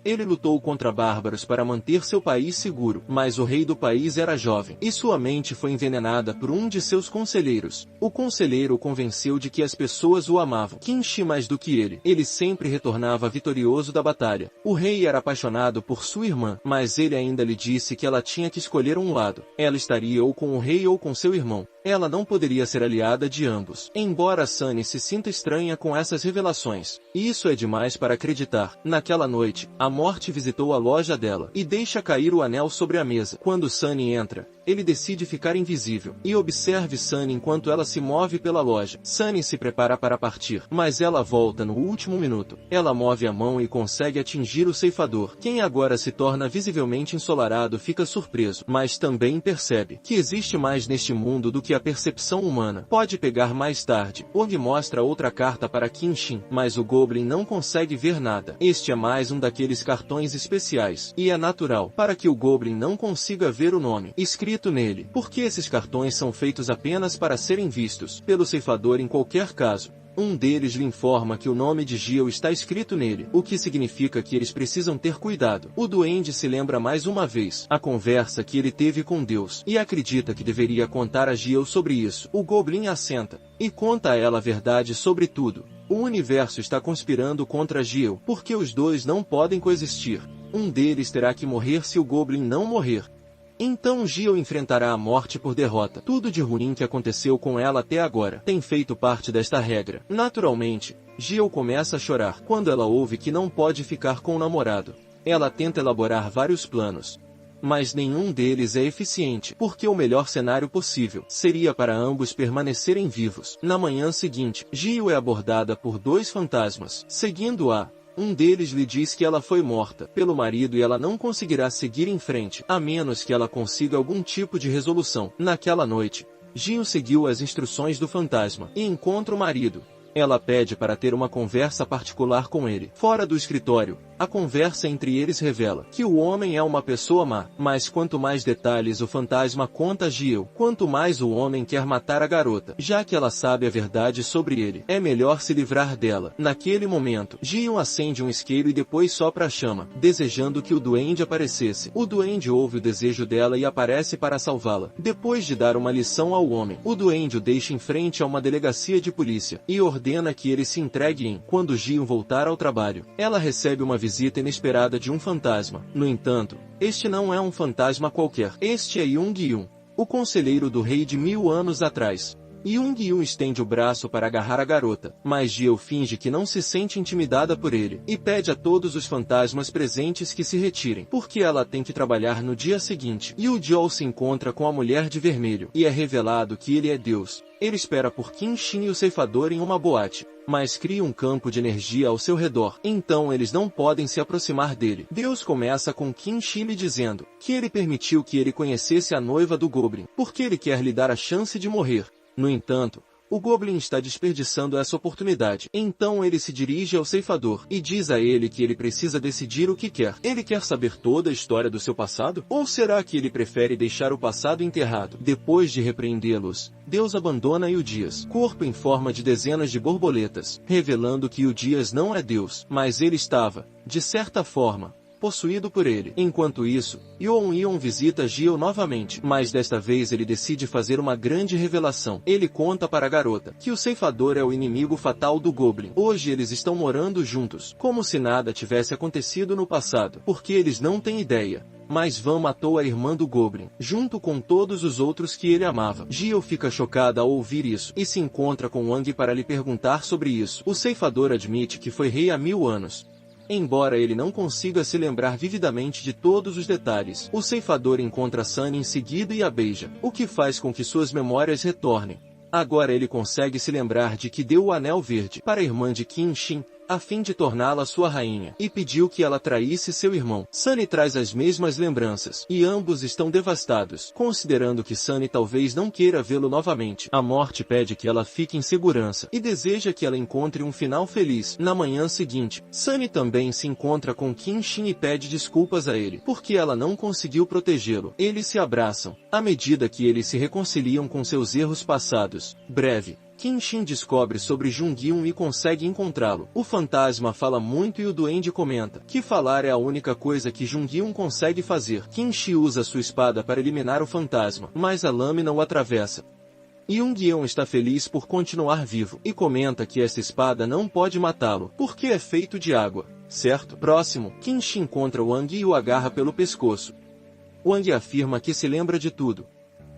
Ele lutou contra bárbaros para manter seu país seguro, mas o rei do país era jovem, e sua mente foi envenenada por um de seus conselheiros. O conselheiro o convenceu de que as pessoas o amavam, Kim-Shi mais do que ele. Ele sempre retornava vitorioso da batalha. O rei era apaixonado por sua irmã, mas ele ainda lhe disse que ela tinha que escolher um lado. Ela estaria ou com o rei ou com seu irmão. Ela não poderia ser aliada de ambos. Embora Sunny se sinta estranha com essas revelações, e isso é demais para acreditar, naquela noite, a morte visitou a loja dela, e deixa cair o anel sobre a mesa. Quando Sunny entra, ele decide ficar invisível, e observe Sunny enquanto ela se move pela loja. Sunny se prepara para partir, mas ela volta no último minuto. Ela move a mão e consegue atingir o ceifador. Quem agora se torna visivelmente ensolarado fica surpreso, mas também percebe que existe mais neste mundo do que a percepção humana. Pode pegar mais tarde. Wang mostra outra carta para Kim-Shin, mas o Goblin não consegue ver nada. Este é mais um daqueles cartões especiais, e é natural, para que o Goblin não consiga ver o nome escrito nele, porque esses cartões são feitos apenas para serem vistos pelo ceifador em qualquer caso. Um deles lhe informa que o nome de Jill está escrito nele, o que significa que eles precisam ter cuidado. O duende se lembra mais uma vez a conversa que ele teve com Deus, e acredita que deveria contar a Jill sobre isso. O Goblin assenta, e conta a ela a verdade sobre tudo. O universo está conspirando contra Jill, porque os dois não podem coexistir. Um deles terá que morrer se o Goblin não morrer. Então Jill enfrentará a morte por derrota. Tudo de ruim que aconteceu com ela até agora tem feito parte desta regra. Naturalmente, Jill começa a chorar quando ela ouve que não pode ficar com o namorado. Ela tenta elaborar vários planos. mas nenhum deles é eficiente, porque o melhor cenário possível seria para ambos permanecerem vivos. Na manhã seguinte, Gio é abordada por dois fantasmas. Seguindo-a, um deles lhe diz que ela foi morta pelo marido e ela não conseguirá seguir em frente, a menos que ela consiga algum tipo de resolução. Naquela noite, Gio seguiu as instruções do fantasma e encontra o marido. Ela pede para ter uma conversa particular com ele. Fora do escritório, a conversa entre eles revela que o homem é uma pessoa má. Mas quanto mais detalhes o fantasma conta a Gio, quanto mais o homem quer matar a garota, já que ela sabe a verdade sobre ele. É melhor se livrar dela. Naquele momento, Gio acende um isqueiro e depois sopra a chama, desejando que o duende aparecesse. O duende ouve o desejo dela e aparece para salvá-la. Depois de dar uma lição ao homem, o duende o deixa em frente a uma delegacia de polícia e ordena que ele se entregue. Quando Gio voltar ao trabalho, ela recebe uma visita inesperada de um fantasma. No entanto, este não é um fantasma qualquer. Este é Jung-Yun, o conselheiro do rei de 1000 anos atrás. Jung-Yun estende o braço para agarrar a garota, mas Gio finge que não se sente intimidada por ele, e pede a todos os fantasmas presentes que se retirem, porque ela tem que trabalhar no dia seguinte. Yu-Jol se encontra com a mulher de vermelho, e é revelado que ele é Deus. Ele espera por Qin-Shin e o ceifador em uma boate, mas cria um campo de energia ao seu redor, então eles não podem se aproximar dele. Deus começa com Qin-Shin lhe dizendo que ele permitiu que ele conhecesse a noiva do Goblin, porque ele quer lhe dar a chance de morrer. No entanto, o Goblin está desperdiçando essa oportunidade. Então ele se dirige ao ceifador e diz a ele que ele precisa decidir o que quer. Ele quer saber toda a história do seu passado? Ou será que ele prefere deixar o passado enterrado? Depois de repreendê-los, Deus abandona Yu-Dias, corpo em forma de dezenas de borboletas, revelando que Yu-Dias não é Deus, mas ele estava, de certa forma, possuído por ele. Enquanto isso, Yeon visita Gio novamente, mas desta vez ele decide fazer uma grande revelação. Ele conta para a garota que o ceifador é o inimigo fatal do Goblin. Hoje eles estão morando juntos, como se nada tivesse acontecido no passado, porque eles não têm ideia. Mas Van matou a irmã do Goblin, junto com todos os outros que ele amava. Gio fica chocada ao ouvir isso, e se encontra com Wang para lhe perguntar sobre isso. O ceifador admite que foi rei há 1000 anos. Embora ele não consiga se lembrar vividamente de todos os detalhes, o ceifador encontra Sunny em seguida e a beija, o que faz com que suas memórias retornem. Agora ele consegue se lembrar de que deu o anel verde para a irmã de Qin-Shin, a fim de torná-la sua rainha, e pediu que ela traísse seu irmão. Sunny traz as mesmas lembranças, e ambos estão devastados, considerando que Sunny talvez não queira vê-lo novamente. A morte pede que ela fique em segurança, e deseja que ela encontre um final feliz. Na manhã seguinte, Sunny também se encontra com Qin-Shin e pede desculpas a ele, porque ela não conseguiu protegê-lo. Eles se abraçam, à medida que eles se reconciliam com seus erros passados. Breve, Qin-Shin descobre sobre Jung-Yun e consegue encontrá-lo. O fantasma fala muito e o duende comenta que falar é a única coisa que Jung-Yun consegue fazer. Qin-Shin usa sua espada para eliminar o fantasma, mas a lâmina o atravessa. Jung-Yun está feliz por continuar vivo, e comenta que essa espada não pode matá-lo, porque é feito de água, certo? Próximo, Qin-Shin encontra Wang e o agarra pelo pescoço. Wang afirma que se lembra de tudo,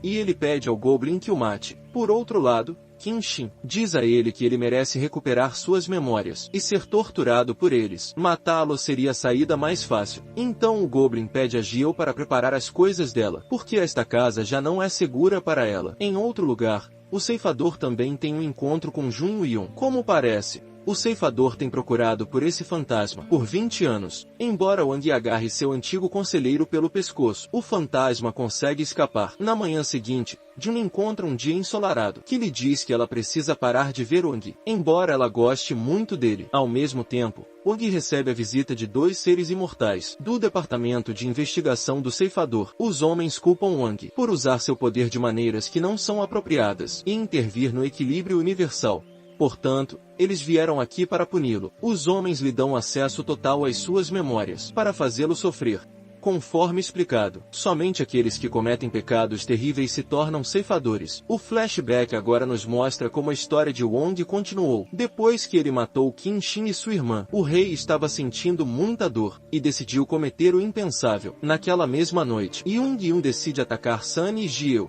e ele pede ao Goblin que o mate. Por outro lado, Qin-Shin diz a ele que ele merece recuperar suas memórias e ser torturado por eles. Matá-lo seria a saída mais fácil. Então o Goblin pede a Gio para preparar as coisas dela, porque esta casa já não é segura para ela. Em outro lugar, o ceifador também tem um encontro com Jun-Yun. Como parece, o ceifador tem procurado por esse fantasma por 20 anos. Embora Wang agarre seu antigo conselheiro pelo pescoço, o fantasma consegue escapar. Na manhã seguinte, Jun encontra um dia ensolarado, que lhe diz que ela precisa parar de ver Wang, embora ela goste muito dele. Ao mesmo tempo, Wang recebe a visita de dois seres imortais do departamento de investigação do ceifador. Os homens culpam Wang por usar seu poder de maneiras que não são apropriadas e intervir no equilíbrio universal. Portanto, eles vieram aqui para puni-lo. Os homens lhe dão acesso total às suas memórias, para fazê-lo sofrer. Conforme explicado, somente aqueles que cometem pecados terríveis se tornam ceifadores. O flashback agora nos mostra como a história de Wong continuou. Depois que ele matou Qin-Shin e sua irmã, o rei estava sentindo muita dor, e decidiu cometer o impensável. Naquela mesma noite, Jung-Yun decide atacar Sunny e Gio.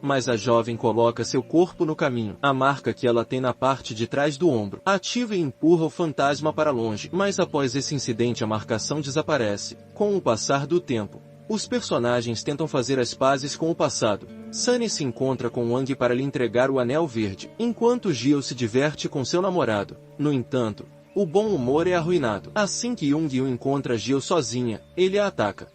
Mas a jovem coloca seu corpo no caminho. A marca que ela tem na parte de trás do ombro ativa e empurra o fantasma para longe. Mas após esse incidente a marcação desaparece. Com o passar do tempo, Os personagens tentam fazer as pazes com o passado. Sunny se encontra com Wang para lhe entregar o Anel Verde, enquanto Gil se diverte com seu namorado. No entanto, o bom humor é arruinado. Assim que Young-Yu encontra Gil sozinha, ele a ataca.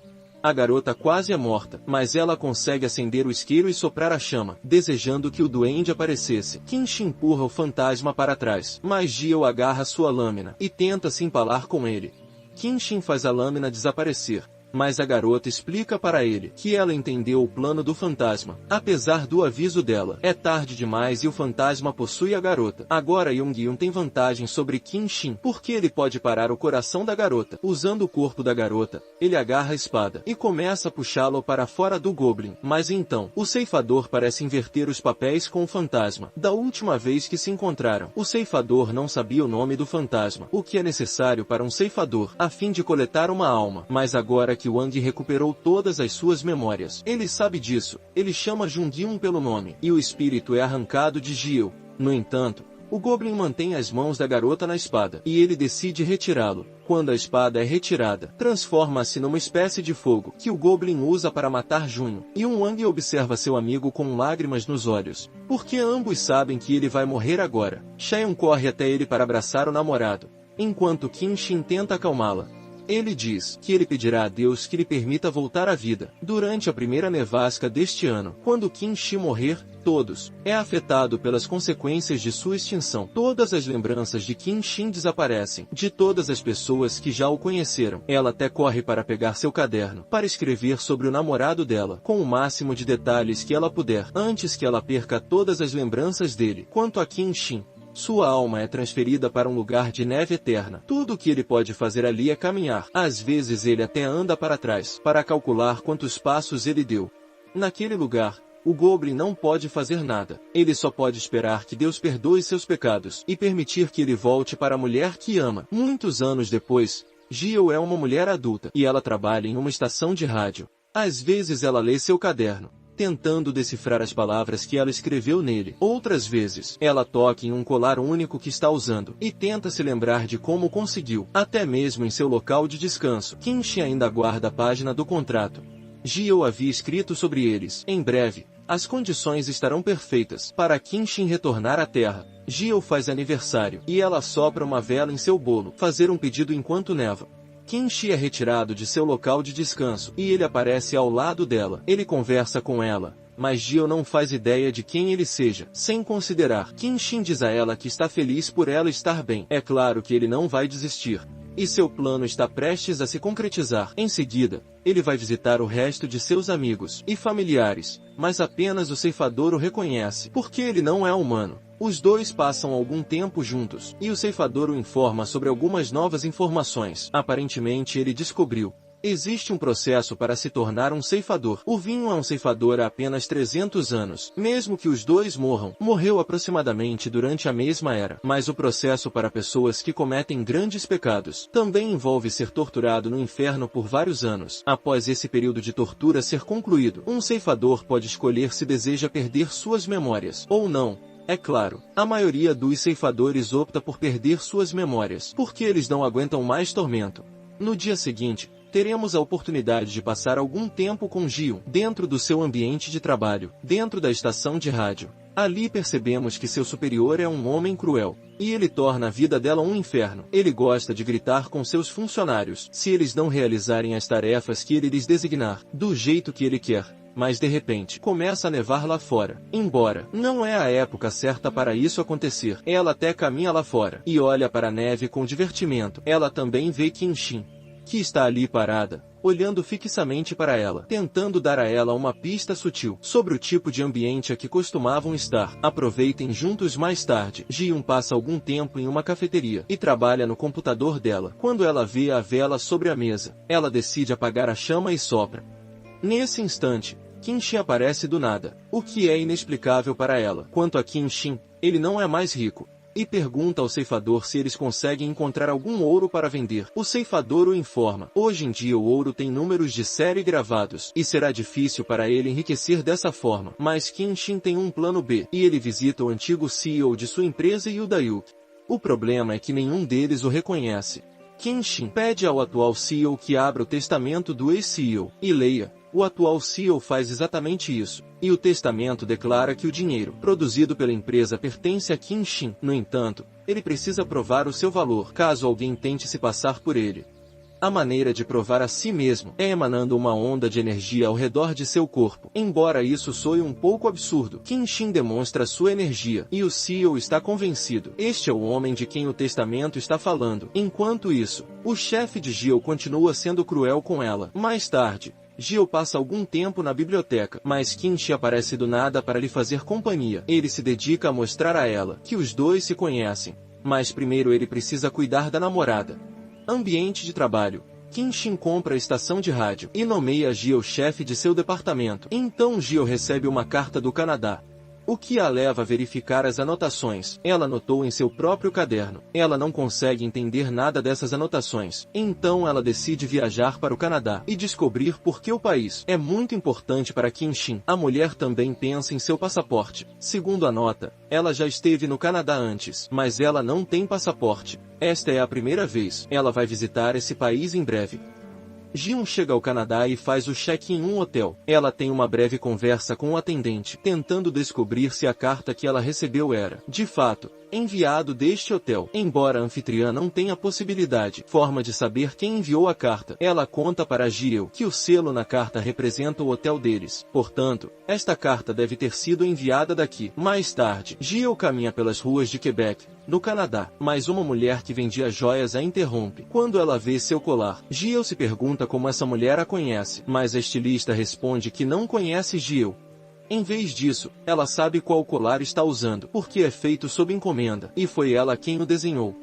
A garota quase é morta, mas ela consegue acender o isqueiro e soprar a chama, desejando que o duende aparecesse. Kim-Shin empurra o fantasma para trás, mas Gil agarra sua lâmina e tenta se empalar com ele. Kim-Shin faz a lâmina desaparecer, mas a garota explica para ele que ela entendeu o plano do fantasma. Apesar do aviso dela, é tarde demais e o fantasma possui a garota. Agora Young-Yu tem vantagem sobre Kim-Shin, porque ele pode parar o coração da garota. Usando o corpo da garota, ele agarra a espada e começa a puxá-lo para fora do Goblin. Mas então, o ceifador parece inverter os papéis com o fantasma. Da última vez que se encontraram, o ceifador não sabia o nome do fantasma, o que é necessário para um ceifador, a fim de coletar uma alma. Mas agora que Wang recuperou todas as suas memórias, ele sabe disso. Ele chama Jung-Eun pelo nome, e o espírito é arrancado de Gil. No entanto, o Goblin mantém as mãos da garota na espada, e ele decide retirá-lo. Quando a espada é retirada, transforma-se numa espécie de fogo, que o Goblin usa para matar Junho. E Wang observa seu amigo com lágrimas nos olhos, porque ambos sabem que ele vai morrer agora. Cheon corre até ele para abraçar o namorado, enquanto Kim-Shin tenta acalmá-la. Ele diz que ele pedirá a Deus que lhe permita voltar à vida. Durante a primeira nevasca deste ano, quando Kim-Shin morrer, todos é afetado pelas consequências de sua extinção. Todas as lembranças de Kim-Shin desaparecem, de todas as pessoas que já o conheceram. Ela até corre para pegar seu caderno, para escrever sobre o namorado dela, com o máximo de detalhes que ela puder, antes que ela perca todas as lembranças dele. Quanto a Kim-Shin, sua alma é transferida para um lugar de neve eterna. Tudo o que ele pode fazer ali é caminhar. Às vezes ele até anda para trás, para calcular quantos passos ele deu. Naquele lugar, o Goblin não pode fazer nada. Ele só pode esperar que Deus perdoe seus pecados, e permitir que ele volte para a mulher que ama. Muitos anos depois, Gil é uma mulher adulta, e ela trabalha em uma estação de rádio. Às vezes ela lê seu caderno, tentando decifrar as palavras que ela escreveu nele. Outras vezes, ela toca em um colar único que está usando, e tenta se lembrar de como conseguiu. Até mesmo em seu local de descanso, Kim-Shin ainda guarda a página do contrato. Gil havia escrito sobre eles. Em breve, as condições estarão perfeitas para Kim-Shin retornar à Terra. Gil faz aniversário, e ela sopra uma vela em seu bolo, fazer um pedido enquanto neva. Kim-Shin é retirado de seu local de descanso, e ele aparece ao lado dela. Ele conversa com ela, mas Gil não faz ideia de quem ele seja. Sem considerar, Kim-Shin diz a ela que está feliz por ela estar bem. É claro que ele não vai desistir, e seu plano está prestes a se concretizar. Em seguida, ele vai visitar o resto de seus amigos e familiares, mas apenas o ceifador o reconhece, porque ele não é humano. Os dois passam algum tempo juntos, e o ceifador o informa sobre algumas novas informações. Aparentemente ele descobriu: existe um processo para se tornar um ceifador. O vinho é um ceifador há apenas 300 anos. Mesmo que os dois morreu aproximadamente durante a mesma era. Mas o processo para pessoas que cometem grandes pecados também envolve ser torturado no inferno por vários anos. Após esse período de tortura ser concluído, um ceifador pode escolher se deseja perder suas memórias ou não. É claro, a maioria dos ceifadores opta por perder suas memórias, porque eles não aguentam mais tormento. No dia seguinte, teremos a oportunidade de passar algum tempo com Gil, dentro do seu ambiente de trabalho, dentro da estação de rádio. Ali percebemos que seu superior é um homem cruel, e ele torna a vida dela um inferno. Ele gosta de gritar com seus funcionários, se eles não realizarem as tarefas que ele lhes designar, do jeito que ele quer. Mas de repente, começa a nevar lá fora. Embora não é a época certa para isso acontecer, ela até caminha lá fora, e olha para a neve com divertimento. Ela também vê Kim-Shin, que está ali parada, olhando fixamente para ela, tentando dar a ela uma pista sutil sobre o tipo de ambiente a que costumavam estar. Aproveitem juntos mais tarde. Ji-Yoon passa algum tempo em uma cafeteria, e trabalha no computador dela. Quando ela vê a vela sobre a mesa, ela decide apagar a chama e sopra. Nesse instante, Kim-Shin aparece do nada, o que é inexplicável para ela. Quanto a Kim-Shin, ele não é mais rico, e pergunta ao ceifador se eles conseguem encontrar algum ouro para vender. O ceifador o informa: hoje em dia o ouro tem números de série gravados, e será difícil para ele enriquecer dessa forma. Mas Kim-Shin tem um plano B, e ele visita o antigo CEO de sua empresa, Yu Da-Yuk. O problema é que nenhum deles o reconhece. Kenshin pede ao atual CEO que abra o testamento do ex-CEO e leia. O atual CEO faz exatamente isso, e o testamento declara que o dinheiro produzido pela empresa pertence a Kenshin. No entanto, ele precisa provar o seu valor caso alguém tente se passar por ele. A maneira de provar a si mesmo é emanando uma onda de energia ao redor de seu corpo. Embora isso soe um pouco absurdo, Kenshin demonstra sua energia, e o CEO está convencido. Este é o homem de quem o testamento está falando. Enquanto isso, o chefe de Gio continua sendo cruel com ela. Mais tarde, Gio passa algum tempo na biblioteca, mas Kenshin aparece do nada para lhe fazer companhia. Ele se dedica a mostrar a ela que os dois se conhecem, mas primeiro ele precisa cuidar da namorada. Ambiente de trabalho. Kenshin compra a estação de rádio e nomeia Gio chefe de seu departamento. Então Gio recebe uma carta do Canadá, o que a leva a verificar as anotações. Ela anotou em seu próprio caderno. Ela não consegue entender nada dessas anotações. Então ela decide viajar para o Canadá e descobrir por que o país é muito importante para Kenshin. A mulher também pensa em seu passaporte. Segundo a nota, ela já esteve no Canadá antes, mas ela não tem passaporte. Esta é a primeira vez. Ela vai visitar esse país em breve. Jiun chega ao Canadá e faz o check-in em um hotel. Ela tem uma breve conversa com o atendente, tentando descobrir se a carta que ela recebeu era, de fato, enviado deste hotel. Embora a anfitriã não tenha forma de saber quem enviou a carta, ela conta para Gio que o selo na carta representa o hotel deles. Portanto, esta carta deve ter sido enviada daqui. Mais tarde, Gio caminha pelas ruas de Quebec, no Canadá, mas uma mulher que vendia joias a interrompe. Quando ela vê seu colar, Gio se pergunta como essa mulher a conhece, mas a estilista responde que não conhece Gio. Em vez disso, ela sabe qual colar está usando, porque é feito sob encomenda, e foi ela quem o desenhou.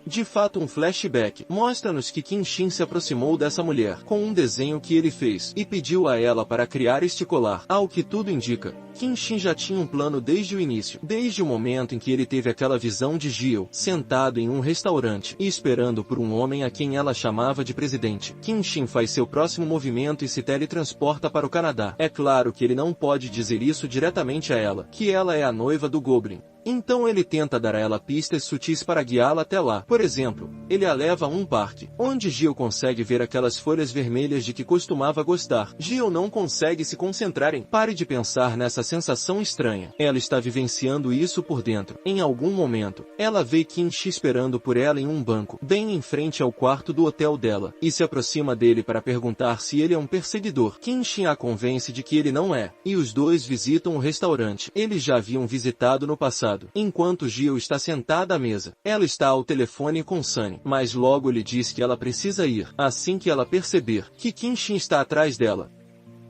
De fato, um flashback mostra-nos que Kenshin se aproximou dessa mulher com um desenho que ele fez e pediu a ela para criar este colar. Ao que tudo indica, Kenshin já tinha um plano desde o início, desde o momento em que ele teve aquela visão de Gio sentado em um restaurante e esperando por um homem a quem ela chamava de presidente. Kenshin faz seu próximo movimento e se teletransporta para o Canadá. É claro que ele não pode dizer isso diretamente a ela, que ela é a noiva do Goblin. Então ele tenta dar a ela pistas sutis para guiá-la até lá. Por exemplo, ele a leva a um parque, onde Gio consegue ver aquelas folhas vermelhas de que costumava gostar. Gio não consegue se concentrar em pare de pensar nessa sensação estranha. Ela está vivenciando isso por dentro. Em algum momento, ela vê Kenshin esperando por ela em um banco, bem em frente ao quarto do hotel dela, e se aproxima dele para perguntar se ele é um perseguidor. Kenshin a convence de que ele não é, e os dois visitam o restaurante. Eles já haviam visitado no passado. Enquanto Gio está sentada à mesa, ela está ao telefone com Sunny, mas logo lhe diz que ela precisa ir. Assim que ela perceber que Kenshin está atrás dela,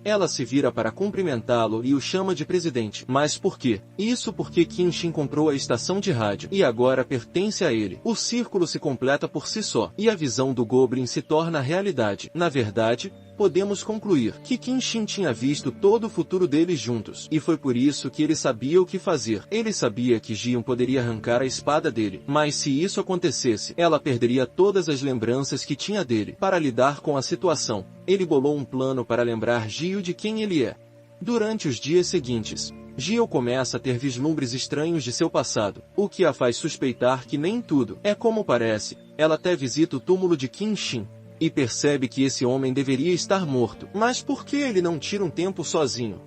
ela se vira para cumprimentá-lo e o chama de presidente. Mas por quê? Isso porque Kenshin comprou a estação de rádio e agora pertence a ele. O círculo se completa por si só, e a visão do Goblin se torna realidade. Na verdade, podemos concluir que Kenshin tinha visto todo o futuro deles juntos, e foi por isso que ele sabia o que fazer. Ele sabia que Jiun poderia arrancar a espada dele, mas se isso acontecesse, ela perderia todas as lembranças que tinha dele. Para lidar com a situação, ele bolou um plano para lembrar Gio de quem ele é. Durante os dias seguintes, Gio começa a ter vislumbres estranhos de seu passado, o que a faz suspeitar que nem tudo é como parece. Ela até visita o túmulo de Kenshin e percebe que esse homem deveria estar morto. Mas por que ele não tira um tempo sozinho?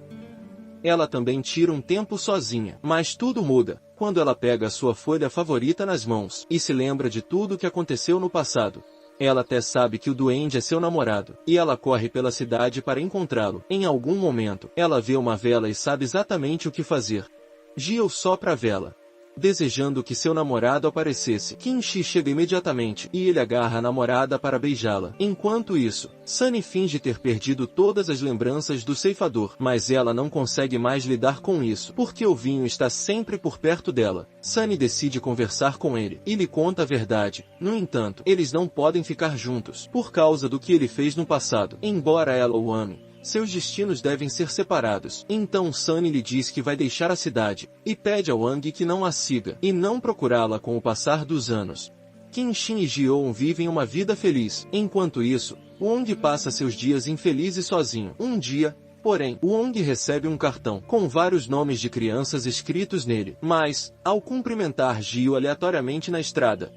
Ela também tira um tempo sozinha. Mas tudo muda quando ela pega a sua folha favorita nas mãos e se lembra de tudo o que aconteceu no passado. Ela até sabe que o duende é seu namorado, e ela corre pela cidade para encontrá-lo. Em algum momento, ela vê uma vela e sabe exatamente o que fazer. Gio sopra a vela, desejando que seu namorado aparecesse. Kenshin chega imediatamente, e ele agarra a namorada para beijá-la. Enquanto isso, Sunny finge ter perdido todas as lembranças do ceifador, mas ela não consegue mais lidar com isso, porque o vinho está sempre por perto dela. Sunny decide conversar com ele, e lhe conta a verdade. No entanto, eles não podem ficar juntos, por causa do que ele fez no passado. Embora ela o ame, seus destinos devem ser separados. Então Sunny lhe diz que vai deixar a cidade, e pede a Wang que não a siga, e não procurá-la com o passar dos anos. Kenshin e Gio vivem uma vida feliz. Enquanto isso, Wang passa seus dias infelizes sozinho. Um dia, porém, Wang recebe um cartão com vários nomes de crianças escritos nele. Mas, ao cumprimentar Gio aleatoriamente na estrada,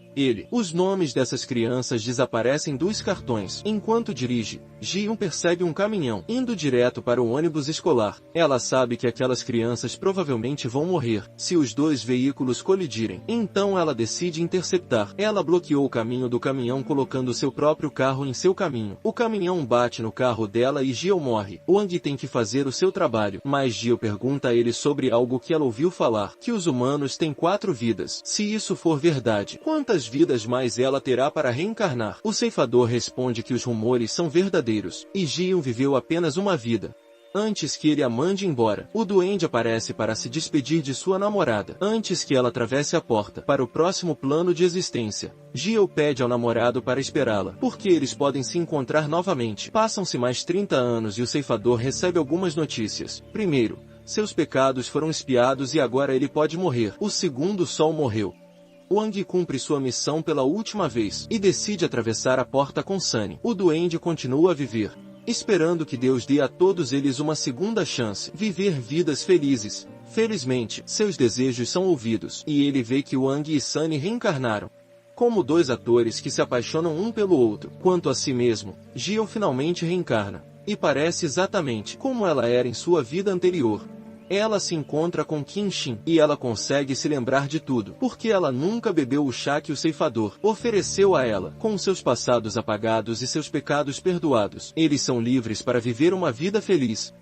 Os nomes dessas crianças desaparecem dos cartões. Enquanto dirige, Ji-yoon percebe um caminhão indo direto para o ônibus escolar. Ela sabe que aquelas crianças provavelmente vão morrer se os dois veículos colidirem. Então ela decide interceptar. Ela bloqueou o caminho do caminhão colocando seu próprio carro em seu caminho. O caminhão bate no carro dela e Ji-yoon morre. Wang tem que fazer o seu trabalho, mas Ji-yoon pergunta a ele sobre algo que ela ouviu falar, que os humanos têm 4 vidas. Se isso for verdade, quantas vidas mais ela terá para reencarnar? O ceifador responde que os rumores são verdadeiros, e Ji-yoon viveu apenas uma vida. Antes que ele a mande embora, o duende aparece para se despedir de sua namorada, antes que ela atravesse a porta para o próximo plano de existência. Ji-yoon pede ao namorado para esperá-la, porque eles podem se encontrar novamente. Passam-se mais 30 anos e o ceifador recebe algumas notícias. Primeiro, seus pecados foram expiados e agora ele pode morrer. O segundo sol morreu. Wang cumpre sua missão pela última vez e decide atravessar a porta com Sunny. O duende continua a viver, esperando que Deus dê a todos eles uma segunda chance, viver vidas felizes. Felizmente, seus desejos são ouvidos, e ele vê que Wang e Sunny reencarnaram como 2 atores que se apaixonam um pelo outro. Quanto a si mesmo, Ji-yoon finalmente reencarna, e parece exatamente como ela era em sua vida anterior. Ela se encontra com Kim-shin, e ela consegue se lembrar de tudo, porque ela nunca bebeu o chá que o ceifador ofereceu a ela. Com seus passados apagados e seus pecados perdoados, eles são livres para viver uma vida feliz.